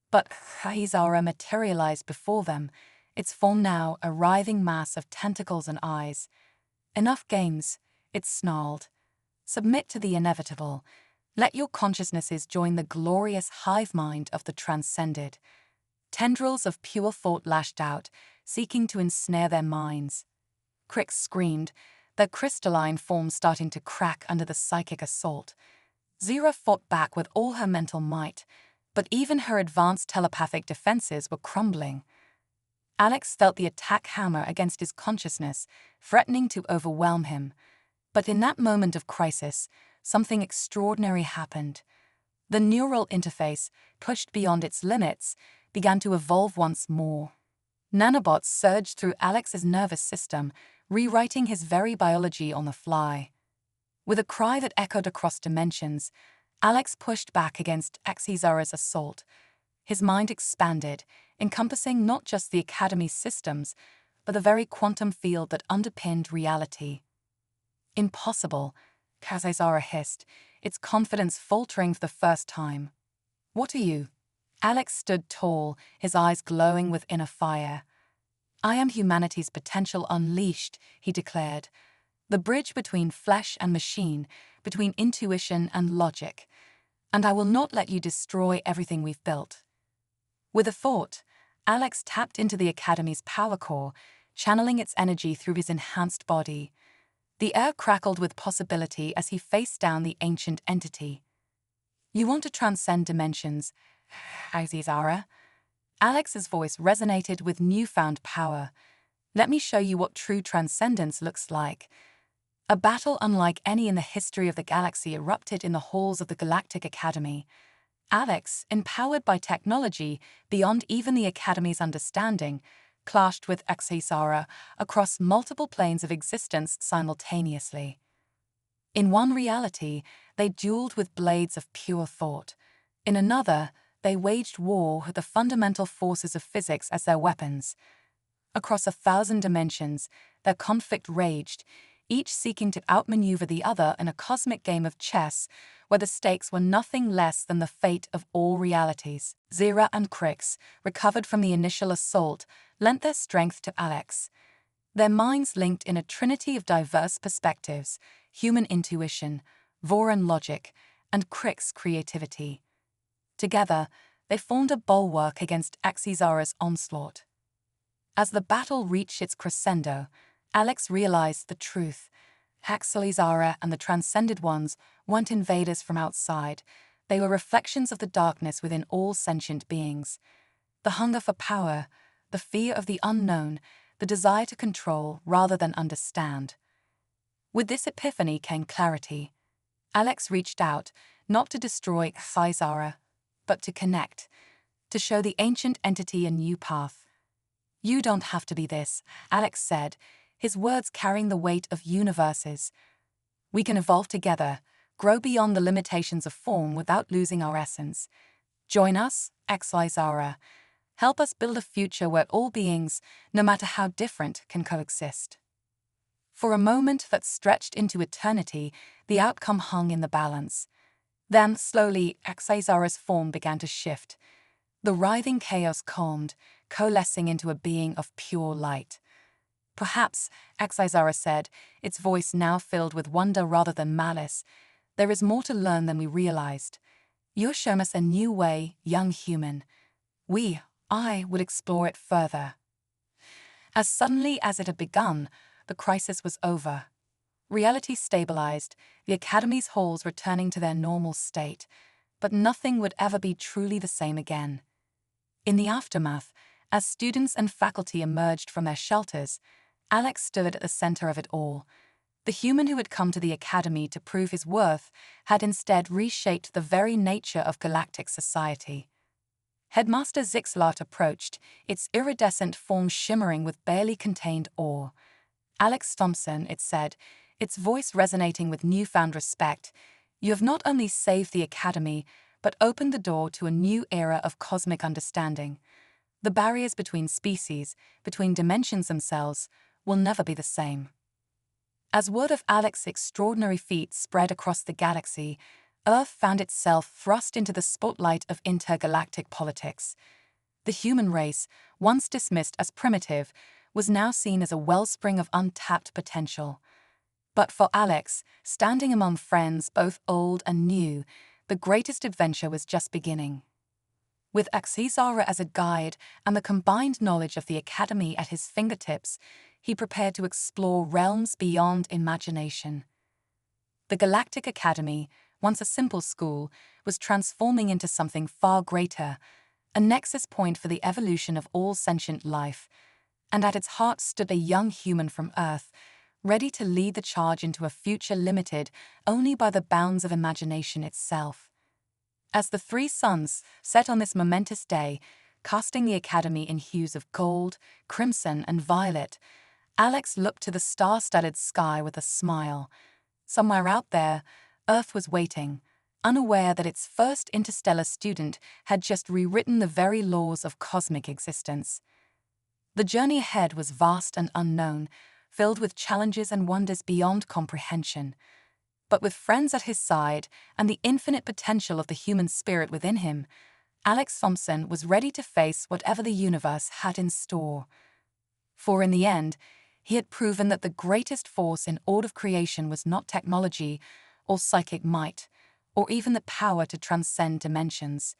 But Kaizara materialized before them, its form now a writhing mass of tentacles and eyes. "Enough games," it snarled. "Submit to the inevitable. Let your consciousnesses join the glorious hive mind of the transcended." Tendrils of pure thought lashed out, seeking to ensnare their minds. Crix screamed, their crystalline form starting to crack under the psychic assault. Zira fought back with all her mental might, but even her advanced telepathic defenses were crumbling. Alex felt the attack hammer against his consciousness, threatening to overwhelm him. But in that moment of crisis, something extraordinary happened. The neural interface, pushed beyond its limits, began to evolve once more. Nanobots surged through Alex's nervous system, rewriting his very biology on the fly. With a cry that echoed across dimensions, Alex pushed back against Kaizara's assault. His mind expanded, encompassing not just the Academy's systems, but the very quantum field that underpinned reality. "Impossible," Kaizara hissed, its confidence faltering for the first time. "What are you?" Alex stood tall, his eyes glowing with inner fire. "I am humanity's potential unleashed," he declared. "The bridge between flesh and machine, between intuition and logic. And I will not let you destroy everything we've built." With a thought, Alex tapped into the Academy's power core, channeling its energy through his enhanced body. The air crackled with possibility as he faced down the ancient entity. "You want to transcend dimensions, Azizara?" Alex's voice resonated with newfound power. "Let me show you what true transcendence looks like." A battle unlike any in the history of the galaxy erupted in the halls of the Galactic Academy. Alex, empowered by technology beyond even the Academy's understanding, clashed with Azizara across multiple planes of existence simultaneously. In one reality, they dueled with blades of pure thought. In another, they waged war with the fundamental forces of physics as their weapons. Across 1,000 dimensions, their conflict raged, each seeking to outmaneuver the other in a cosmic game of chess where the stakes were nothing less than the fate of all realities. Zira and Crix, recovered from the initial assault, lent their strength to Alex. Their minds linked in a trinity of diverse perspectives: human intuition, Voran logic, and Crix creativity. Together, they formed a bulwark against Azizara's onslaught. As the battle reached its crescendo, Alex realized the truth. Azizara and the Transcended Ones weren't invaders from outside. They were reflections of the darkness within all sentient beings. The hunger for power, the fear of the unknown, the desire to control rather than understand. With this epiphany came clarity. Alex reached out, not to destroy Azizara, but to connect, to show the ancient entity a new path. "You don't have to be this," Alex said, his words carrying the weight of universes. "We can evolve together, grow beyond the limitations of form without losing our essence. Join us, Azizara. Help us build a future where all beings, no matter how different, can coexist." For a moment that stretched into eternity, the outcome hung in the balance. Then, slowly, Azizara's form began to shift. The writhing chaos calmed, coalescing into a being of pure light. "Perhaps," Azizara said, its voice now filled with wonder rather than malice, "there is more to learn than we realized. You're showing us a new way, young human. I would explore it further." As suddenly as it had begun, the crisis was over. Reality stabilized, the Academy's halls returning to their normal state, but nothing would ever be truly the same again. In the aftermath, as students and faculty emerged from their shelters, Alex stood at the center of it all. The human who had come to the Academy to prove his worth had instead reshaped the very nature of galactic society. Headmaster Zixlart approached, its iridescent form shimmering with barely contained awe. "Alex Thompson," it said, its voice resonating with newfound respect, "you have not only saved the Academy, but opened the door to a new era of cosmic understanding. The barriers between species, between dimensions themselves, will never be the same." As word of Alex's extraordinary feat spread across the galaxy, Earth found itself thrust into the spotlight of intergalactic politics. The human race, once dismissed as primitive, was now seen as a wellspring of untapped potential. But for Alex, standing among friends both old and new, the greatest adventure was just beginning. With Azizara as a guide and the combined knowledge of the Academy at his fingertips, he prepared to explore realms beyond imagination. The Galactic Academy, once a simple school, was transforming into something far greater, a nexus point for the evolution of all sentient life, and at its heart stood a young human from Earth, ready to lead the charge into a future limited only by the bounds of imagination itself. As the three suns set on this momentous day, casting the Academy in hues of gold, crimson, and violet, Alex looked to the star-studded sky with a smile. Somewhere out there, Earth was waiting, unaware that its first interstellar student had just rewritten the very laws of cosmic existence. The journey ahead was vast and unknown, filled with challenges and wonders beyond comprehension. But with friends at his side and the infinite potential of the human spirit within him, Alex Thompson was ready to face whatever the universe had in store. For in the end, he had proven that the greatest force in all of creation was not technology or psychic might, or even the power to transcend dimensions.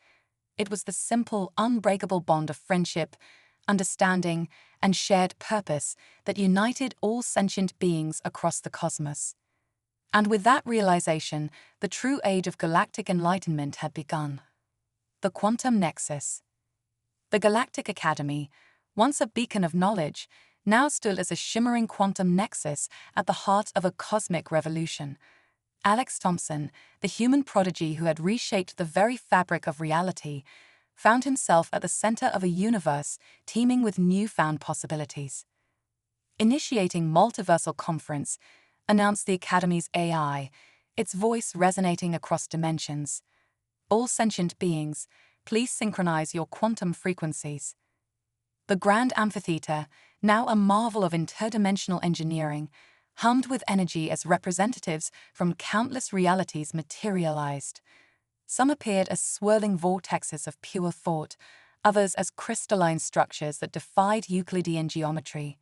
It was the simple, unbreakable bond of friendship, understanding, and shared purpose that united all sentient beings across the cosmos. And with that realization, the true age of galactic enlightenment had begun. The Quantum Nexus. The Galactic Academy, once a beacon of knowledge, now stood as a shimmering quantum nexus at the heart of a cosmic revolution. Alex Thompson, the human prodigy who had reshaped the very fabric of reality, found himself at the center of a universe teeming with newfound possibilities. Initiating multiversal conference, announced the Academy's AI, its voice resonating across dimensions. All sentient beings, please synchronize your quantum frequencies. The grand amphitheater, now a marvel of interdimensional engineering, hummed with energy as representatives from countless realities materialized. Some appeared as swirling vortexes of pure thought, others as crystalline structures that defied Euclidean geometry.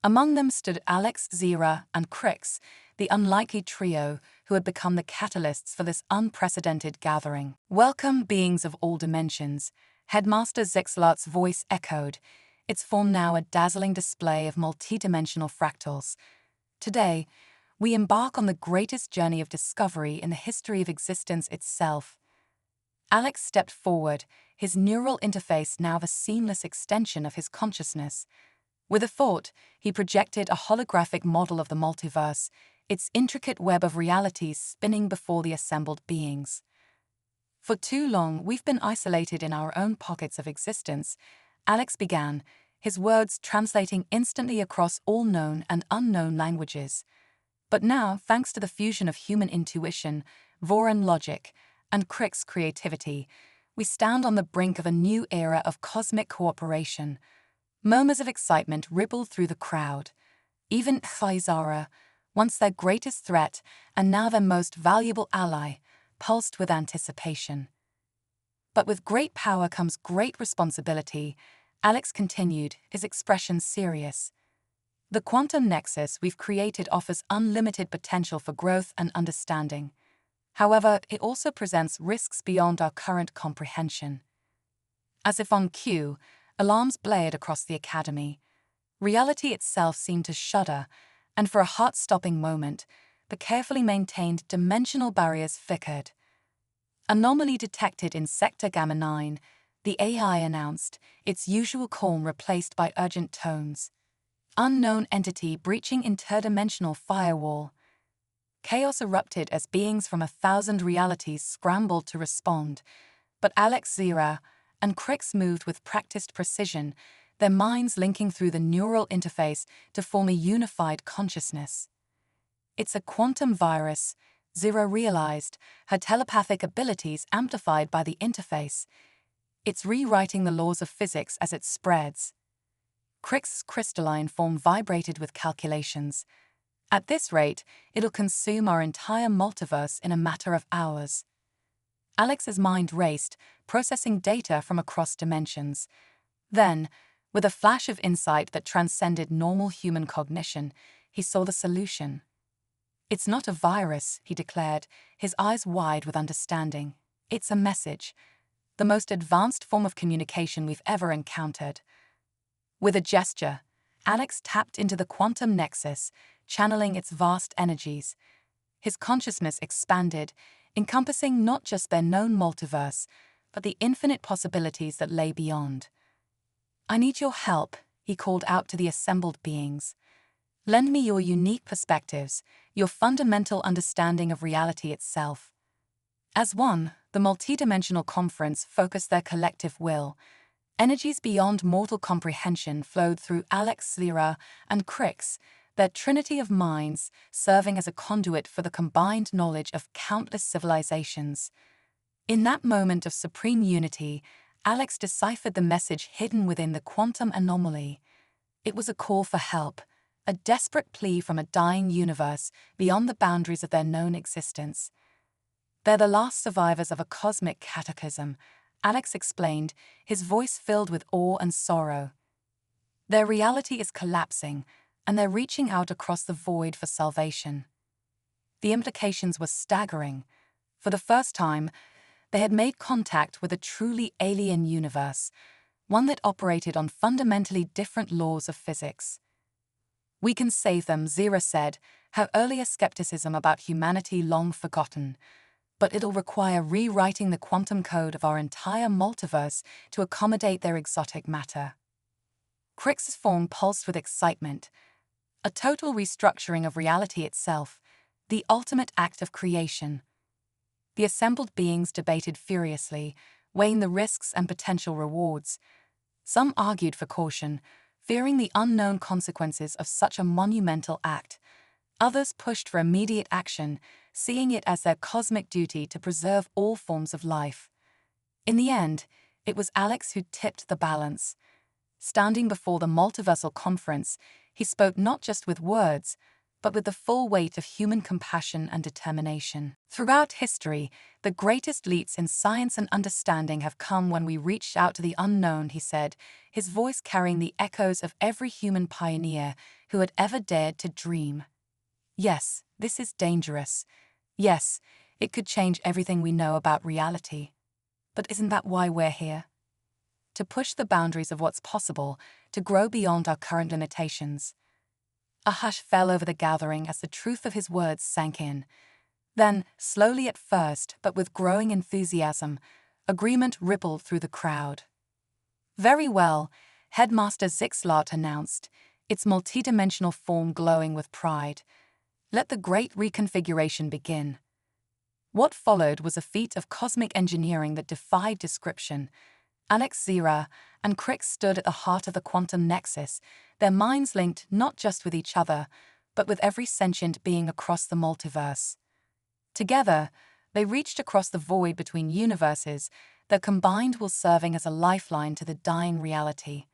Among them stood Alex, Zira, and Crix, the unlikely trio who had become the catalysts for this unprecedented gathering. Welcome, beings of all dimensions, Headmaster Zixlart's voice echoed, its form now a dazzling display of multidimensional fractals. Today, we embark on the greatest journey of discovery in the history of existence itself. Alex stepped forward, his neural interface now a seamless extension of his consciousness. With a thought, he projected a holographic model of the multiverse, its intricate web of realities spinning before the assembled beings. For too long, we've been isolated in our own pockets of existence, Alex began, his words translating instantly across all known and unknown languages. But now, thanks to the fusion of human intuition, Voran logic, and Crick's creativity, we stand on the brink of a new era of cosmic cooperation. Murmurs of excitement rippled through the crowd. Even Faizara, once their greatest threat and now their most valuable ally, pulsed with anticipation. But with great power comes great responsibility, Alex continued, his expression serious. The quantum nexus we've created offers unlimited potential for growth and understanding. However, it also presents risks beyond our current comprehension. As if on cue, alarms blared across the academy. Reality itself seemed to shudder, and for a heart-stopping moment, the carefully maintained dimensional barriers flickered. Anomaly detected in Sector Gamma 9, the AI announced, its usual calm replaced by urgent tones. Unknown entity breaching interdimensional firewall. Chaos erupted as beings from 1,000 realities scrambled to respond, but Alex, Zira, and Crix moved with practiced precision, their minds linking through the neural interface to form a unified consciousness. It's a quantum virus, Zira realized, her telepathic abilities amplified by the interface. It's rewriting the laws of physics as it spreads. Crix's crystalline form vibrated with calculations. At this rate, it'll consume our entire multiverse in a matter of hours. Alex's mind raced, processing data from across dimensions. Then, with a flash of insight that transcended normal human cognition, he saw the solution. It's not a virus, he declared, his eyes wide with understanding. It's a message, the most advanced form of communication we've ever encountered. With a gesture, Alex tapped into the quantum nexus, channeling its vast energies. His consciousness expanded, encompassing not just their known multiverse, but the infinite possibilities that lay beyond. I need your help, he called out to the assembled beings. Lend me your unique perspectives, your fundamental understanding of reality itself. As one, the multidimensional conference focused their collective will. Energies beyond mortal comprehension flowed through Alex, Zira, and Crix, their trinity of minds serving as a conduit for the combined knowledge of countless civilizations. In that moment of supreme unity, Alex deciphered the message hidden within the quantum anomaly. It was a call for help, a desperate plea from a dying universe beyond the boundaries of their known existence. They're the last survivors of a cosmic cataclysm, Alex explained, his voice filled with awe and sorrow. Their reality is collapsing, and they're reaching out across the void for salvation. The implications were staggering. For the first time, they had made contact with a truly alien universe, one that operated on fundamentally different laws of physics. "We can save them," Zira said, her earlier skepticism about humanity long forgotten. "But it'll require rewriting the quantum code of our entire multiverse to accommodate their exotic matter." Crick's form pulsed with excitement. A total restructuring of reality itself, the ultimate act of creation. The assembled beings debated furiously, weighing the risks and potential rewards. Some argued for caution, fearing the unknown consequences of such a monumental act. Others pushed for immediate action, seeing it as their cosmic duty to preserve all forms of life. In the end, it was Alex who tipped the balance. Standing before the multiversal conference, he spoke not just with words, but with the full weight of human compassion and determination. "Throughout history, the greatest leaps in science and understanding have come when we reached out to the unknown," he said, his voice carrying the echoes of every human pioneer who had ever dared to dream. "Yes, this is dangerous. Yes, it could change everything we know about reality. But isn't that why we're here? To push the boundaries of what's possible, to grow beyond our current limitations." A hush fell over the gathering as the truth of his words sank in. Then, slowly at first, but with growing enthusiasm, agreement rippled through the crowd. "Very well," Headmaster Zixlart announced, its multidimensional form glowing with pride. "Let the great reconfiguration begin." What followed was a feat of cosmic engineering that defied description. Alex, Zira, and Crick stood at the heart of the quantum nexus, their minds linked not just with each other, but with every sentient being across the multiverse. Together, they reached across the void between universes, their combined will serving as a lifeline to the dying reality.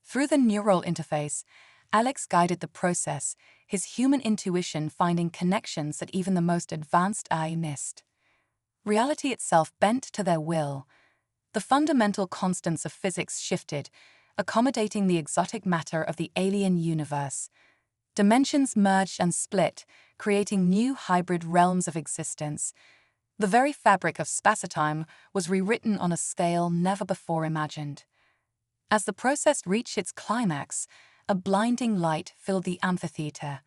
Through the neural interface, Alex guided the process, his human intuition finding connections that even the most advanced eye missed. Reality itself bent to their will. The fundamental constants of physics shifted, accommodating the exotic matter of the alien universe. Dimensions merged and split, creating new hybrid realms of existence. The very fabric of spacetime was rewritten on a scale never before imagined. As the process reached its climax, a blinding light filled the amphitheater.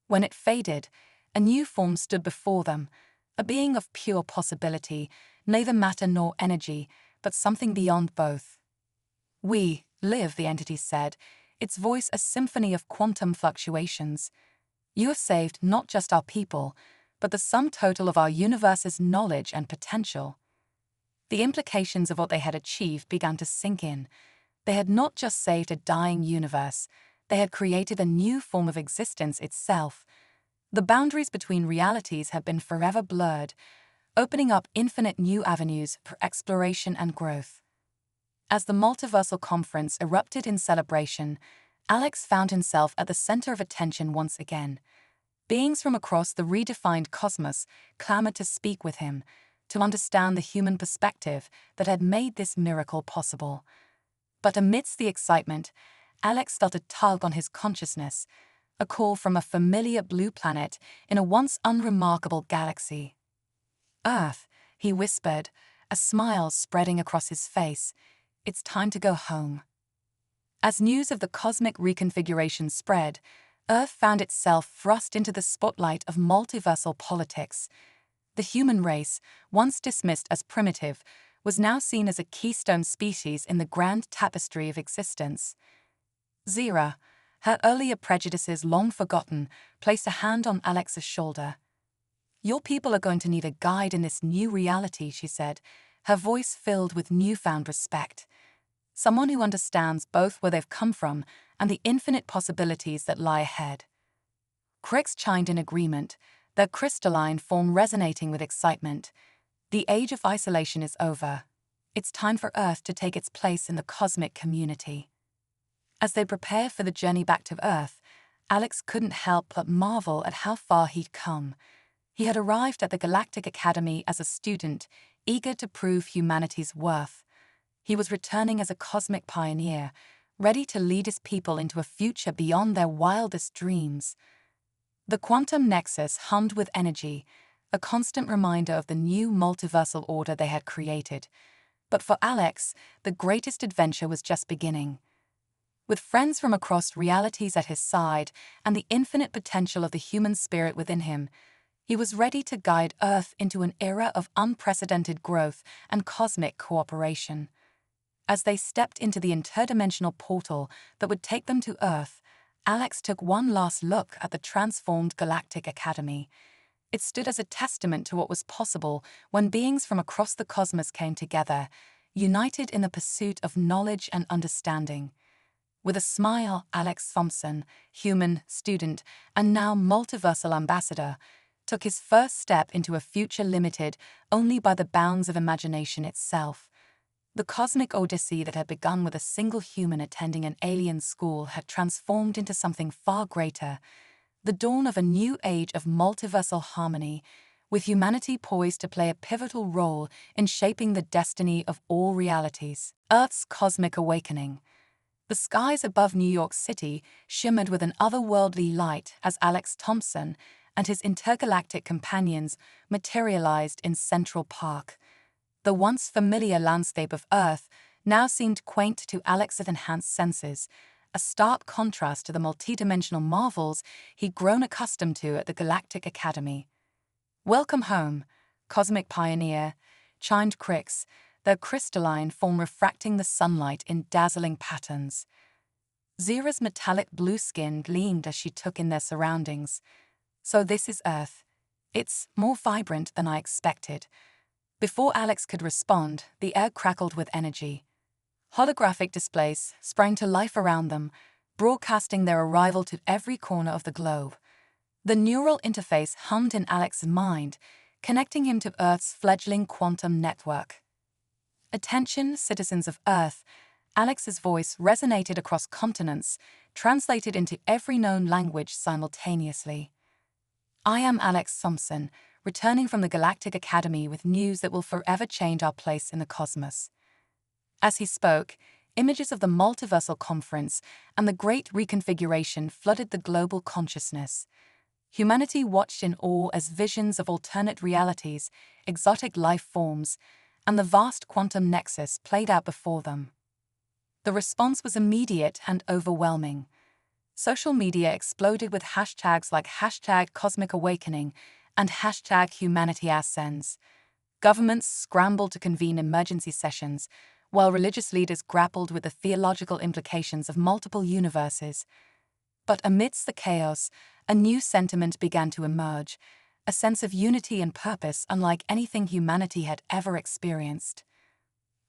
When it faded, a new form stood before them, a being of pure possibility, neither matter nor energy, but something beyond both. "We live," the entity said, its voice a symphony of quantum fluctuations. "You have saved not just our people, but the sum total of our universe's knowledge and potential." The implications of what they had achieved began to sink in. They had not just saved a dying universe, they had created a new form of existence itself. The boundaries between realities had been forever blurred, opening up infinite new avenues for exploration and growth. As the multiversal conference erupted in celebration, Alex found himself at the center of attention once again. Beings from across the redefined cosmos clamored to speak with him, to understand the human perspective that had made this miracle possible. But amidst the excitement, Alex felt a tug on his consciousness, a call from a familiar blue planet in a once unremarkable galaxy. "Earth," he whispered, a smile spreading across his face. "It's time to go home." As news of the cosmic reconfiguration spread, Earth found itself thrust into the spotlight of multiversal politics. The human race, once dismissed as primitive, was now seen as a keystone species in the grand tapestry of existence. Zira, her earlier prejudices long forgotten, placed a hand on Alex's shoulder. "Your people are going to need a guide in this new reality," she said, her voice filled with newfound respect. "Someone who understands both where they've come from and the infinite possibilities that lie ahead." Cricks chimed in agreement, their crystalline form resonating with excitement. The age of isolation is over. It's time for Earth to take its place in the cosmic community. As they prepare for the journey back to Earth, Alex couldn't help but marvel at how far he'd come. He had arrived at the Galactic Academy as a student, eager to prove humanity's worth. He was returning as a cosmic pioneer, ready to lead his people into a future beyond their wildest dreams. The quantum nexus hummed with energy, a constant reminder of the new multiversal order they had created. But for Alex, the greatest adventure was just beginning. With friends from across realities at his side and the infinite potential of the human spirit within him, he was ready to guide Earth into an era of unprecedented growth and cosmic cooperation. As they stepped into the interdimensional portal that would take them to Earth, Alex took one last look at the transformed Galactic Academy. It stood as a testament to what was possible when beings from across the cosmos came together, united in the pursuit of knowledge and understanding. With a smile, Alex Thompson, human, student, and now multiversal ambassador, took his first step into a future limited only by the bounds of imagination itself. The cosmic odyssey that had begun with a single human attending an alien school had transformed into something far greater, the dawn of a new age of multiversal harmony, with humanity poised to play a pivotal role in shaping the destiny of all realities. Earth's cosmic awakening. The skies above New York City shimmered with an otherworldly light as Alex Thompson and his intergalactic companions materialized in Central Park. The once familiar landscape of Earth now seemed quaint to Alex's enhanced senses, a stark contrast to the multidimensional marvels he'd grown accustomed to at the Galactic Academy. "Welcome home, cosmic pioneer," chimed Crix, their crystalline form refracting the sunlight in dazzling patterns. Zira's metallic blue skin gleamed as she took in their surroundings. "So this is Earth. It's more vibrant than I expected." Before Alex could respond, the air crackled with energy. Holographic displays sprang to life around them, broadcasting their arrival to every corner of the globe. The neural interface hummed in Alex's mind, connecting him to Earth's fledgling quantum network. "Attention, citizens of Earth," Alex's voice resonated across continents, translated into every known language simultaneously. "I am Alex Thompson, returning from the Galactic Academy with news that will forever change our place in the cosmos." As he spoke, images of the multiversal conference and the Great Reconfiguration flooded the global consciousness. Humanity watched in awe as visions of alternate realities, exotic life forms, and the vast quantum nexus played out before them. The response was immediate and overwhelming. Social media exploded with hashtags like #CosmicAwakening and #HumanityAscends. Governments scrambled to convene emergency sessions, while religious leaders grappled with the theological implications of multiple universes. But amidst the chaos, a new sentiment began to emerge, a sense of unity and purpose unlike anything humanity had ever experienced.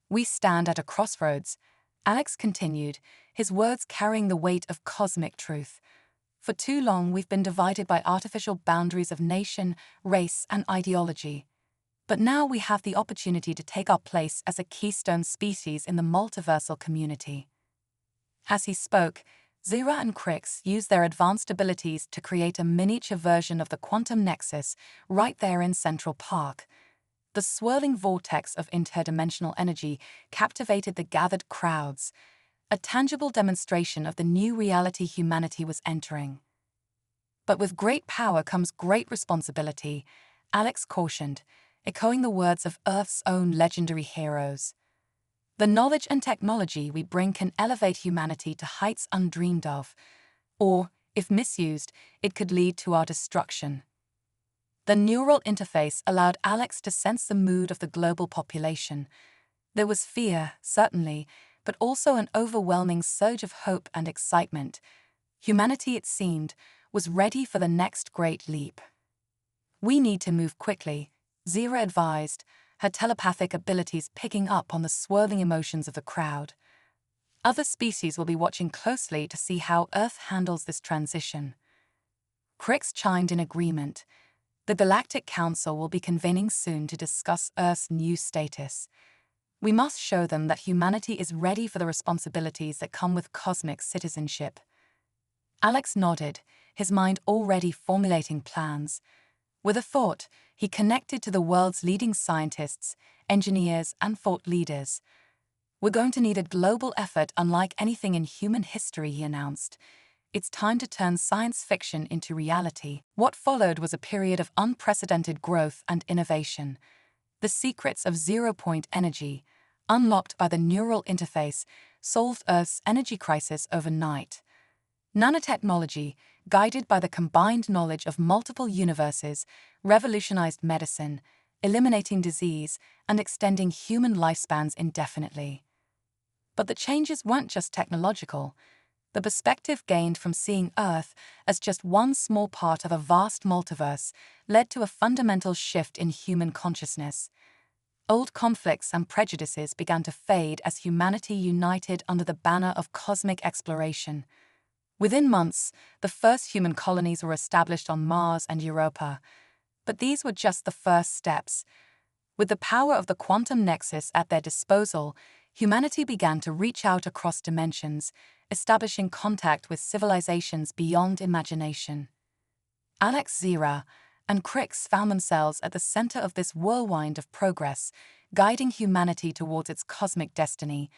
"We stand at a crossroads," Alex continued, his words carrying the weight of cosmic truth. "For too long we've been divided by artificial boundaries of nation, race, and ideology. But now we have the opportunity to take our place as a keystone species in the multiversal community." As he spoke, Zira and Crix used their advanced abilities to create a miniature version of the quantum nexus right there in Central Park. The swirling vortex of interdimensional energy captivated the gathered crowds, a tangible demonstration of the new reality humanity was entering. "But with great power comes great responsibility," Alex cautioned, echoing the words of Earth's own legendary heroes. "The knowledge and technology we bring can elevate humanity to heights undreamed of, or, if misused, it could lead to our destruction." The neural interface allowed Alex to sense the mood of the global population. There was fear, certainly, but also an overwhelming surge of hope and excitement. Humanity, it seemed, was ready for the next great leap. "We need to move quickly," Zira advised, her telepathic abilities picking up on the swirling emotions of the crowd. "Other species will be watching closely to see how Earth handles this transition." Crix chimed in agreement. "The Galactic Council will be convening soon to discuss Earth's new status. We must show them that humanity is ready for the responsibilities that come with cosmic citizenship." Alex nodded, his mind already formulating plans. With a thought, He connected to the world's leading scientists, engineers, and thought leaders. "We're going to need a global effort unlike anything in human history," he announced. "It's time to turn science fiction into reality." What followed was a period of unprecedented growth and innovation. The secrets of zero-point energy, unlocked by the neural interface, solved Earth's energy crisis overnight. Nanotechnology, guided by the combined knowledge of multiple universes, revolutionized medicine, eliminating disease and extending human lifespans indefinitely. But the changes weren't just technological. The perspective gained from seeing Earth as just one small part of a vast multiverse led to a fundamental shift in human consciousness. Old conflicts and prejudices began to fade as humanity united under the banner of cosmic exploration. Within months, the first human colonies were established on Mars and Europa. But these were just the first steps. With the power of the quantum nexus at their disposal, humanity began to reach out across dimensions, establishing contact with civilizations beyond imagination. Alex Zira and Crix found themselves at the center of this whirlwind of progress, guiding humanity towards its cosmic destiny.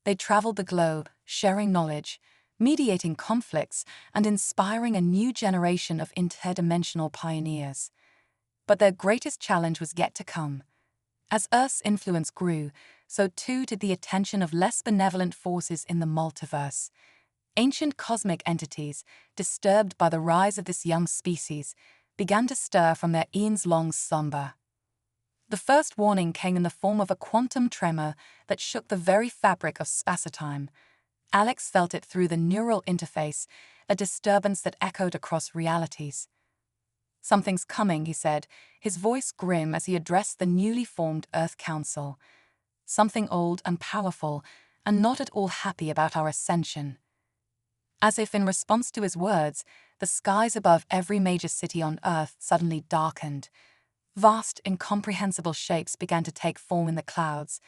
They traveled the globe, sharing knowledge, mediating conflicts, and inspiring a new generation of interdimensional pioneers. But their greatest challenge was yet to come. As Earth's influence grew, so too did the attention of less benevolent forces in the multiverse. Ancient cosmic entities, disturbed by the rise of this young species, began to stir from their eons-long slumber. The first warning came in the form of a quantum tremor that shook the very fabric of space-time. Alex felt it through the neural interface, a disturbance that echoed across realities. "Something's coming," he said, his voice grim as he addressed the newly formed Earth Council. "Something old and powerful, and not at all happy about our ascension." As if in response to his words, the skies above every major city on Earth suddenly darkened. Vast, incomprehensible shapes began to take form in the clouds,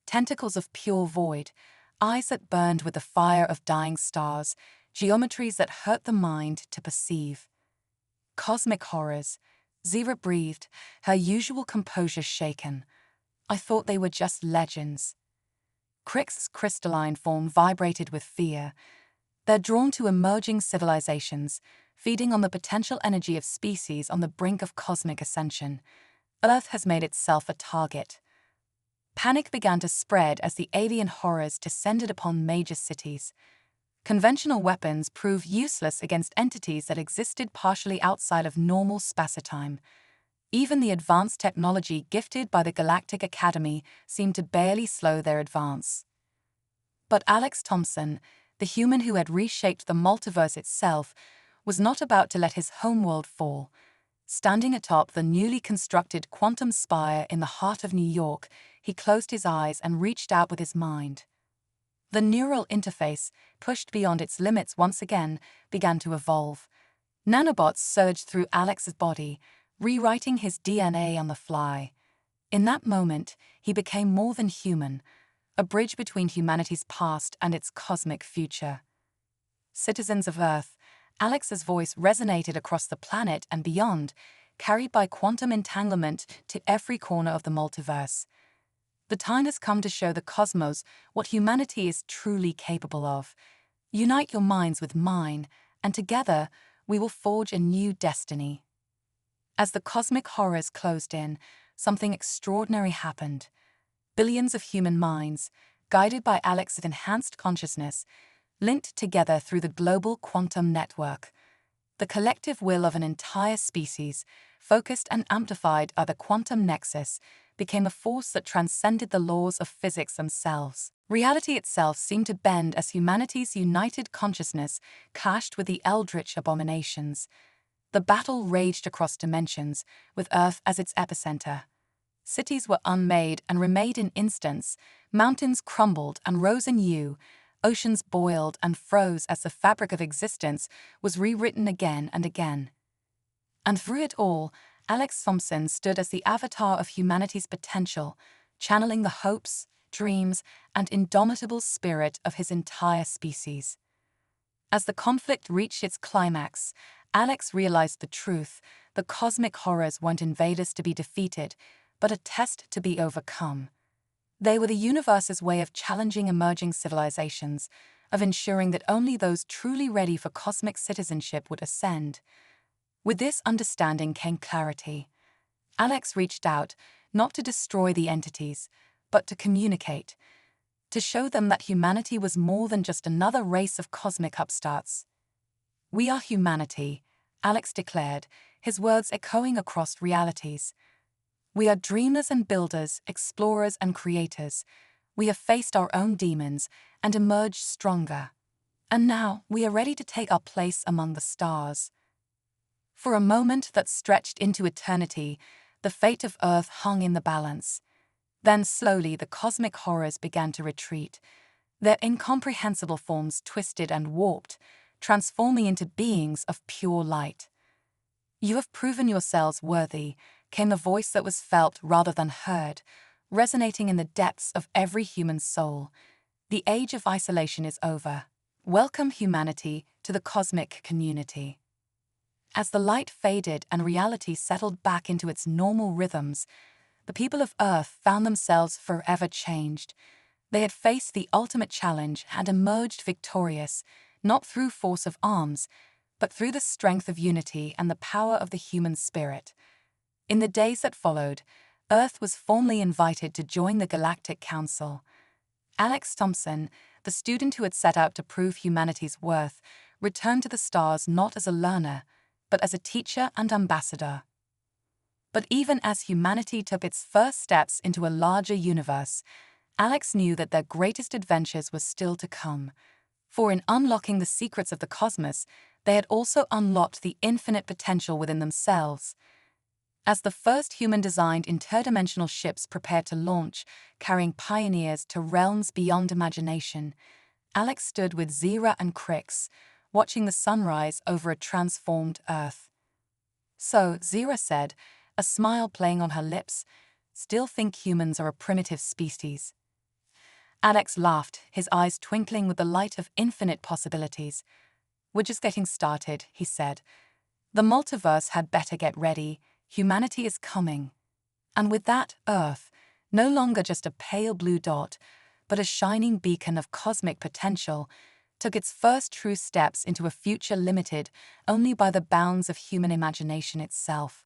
tentacles of pure void, eyes that burned with the fire of dying stars, geometries that hurt the mind to perceive. Cosmic horrors. Zira breathed, her usual composure shaken. "I thought they were just legends." Crix's crystalline form vibrated with fear. "They're drawn to emerging civilizations, feeding on the potential energy of species on the brink of cosmic ascension. Earth has made itself a target." Panic began to spread as the alien horrors descended upon major cities. Conventional weapons proved useless against entities that existed partially outside of normal spacetime. Even the advanced technology gifted by the Galactic Academy seemed to barely slow their advance. But Alex Thompson, the human who had reshaped the multiverse itself, was not about to let his homeworld fall. Standing atop the newly constructed quantum spire in the heart of New York, he closed his eyes and reached out with his mind. The neural interface, pushed beyond its limits once again, began to evolve. Nanobots surged through Alex's body, rewriting his DNA on the fly. In that moment, he became more than human, a bridge between humanity's past and its cosmic future. "Citizens of Earth," Alex's voice resonated across the planet and beyond, carried by quantum entanglement to every corner of the multiverse. "The time has come to show the cosmos what humanity is truly capable of. Unite your minds with mine, and together we will forge a new destiny." As the cosmic horrors closed in, something extraordinary happened. Billions of human minds, guided by Alex's enhanced consciousness, linked together through the global quantum network. The collective will of an entire species, focused and amplified by the quantum nexus, became a force that transcended the laws of physics themselves. Reality itself seemed to bend as humanity's united consciousness clashed with the eldritch abominations. The battle raged across dimensions, with Earth as its epicenter. Cities were unmade and remade in instants, mountains crumbled and rose anew, oceans boiled and froze as the fabric of existence was rewritten again and again. And through it all, Alex Thompson stood as the avatar of humanity's potential, channeling the hopes, dreams, and indomitable spirit of his entire species. As the conflict reached its climax, Alex realized the truth: the cosmic horrors weren't invaders to be defeated, but a test to be overcome. They were the universe's way of challenging emerging civilizations, of ensuring that only those truly ready for cosmic citizenship would ascend. With this understanding came clarity. Alex reached out, not to destroy the entities, but to communicate, to show them that humanity was more than just another race of cosmic upstarts. "We are humanity," Alex declared, his words echoing across realities. "We are dreamers and builders, explorers and creators. We have faced our own demons and emerged stronger. And now we are ready to take our place among the stars." For a moment that stretched into eternity, the fate of Earth hung in the balance. Then slowly the cosmic horrors began to retreat, their incomprehensible forms twisted and warped, transforming into beings of pure light. "You have proven yourselves worthy," came the voice that was felt rather than heard, resonating in the depths of every human soul. "The age of isolation is over. Welcome, humanity, to the cosmic community." As the light faded and reality settled back into its normal rhythms, the people of Earth found themselves forever changed. They had faced the ultimate challenge and emerged victorious, not through force of arms, but through the strength of unity and the power of the human spirit. In the days that followed, Earth was formally invited to join the Galactic Council. Alex Thompson, the student who had set out to prove humanity's worth, returned to the stars not as a learner, but as a teacher and ambassador. But even as humanity took its first steps into a larger universe, Alex knew that their greatest adventures were still to come. For in unlocking the secrets of the cosmos, they had also unlocked the infinite potential within themselves. As the first human-designed interdimensional ships prepared to launch, carrying pioneers to realms beyond imagination, Alex stood with Zira and Crix, watching the sunrise over a transformed Earth. "So," Zira said, a smile playing on her lips, "still think humans are a primitive species?" Alex laughed, his eyes twinkling with the light of infinite possibilities. "We're just getting started," he said. "The multiverse had better get ready. Humanity is coming." And with that, Earth, no longer just a pale blue dot, but a shining beacon of cosmic potential, took its first true steps into a future limited only by the bounds of human imagination itself.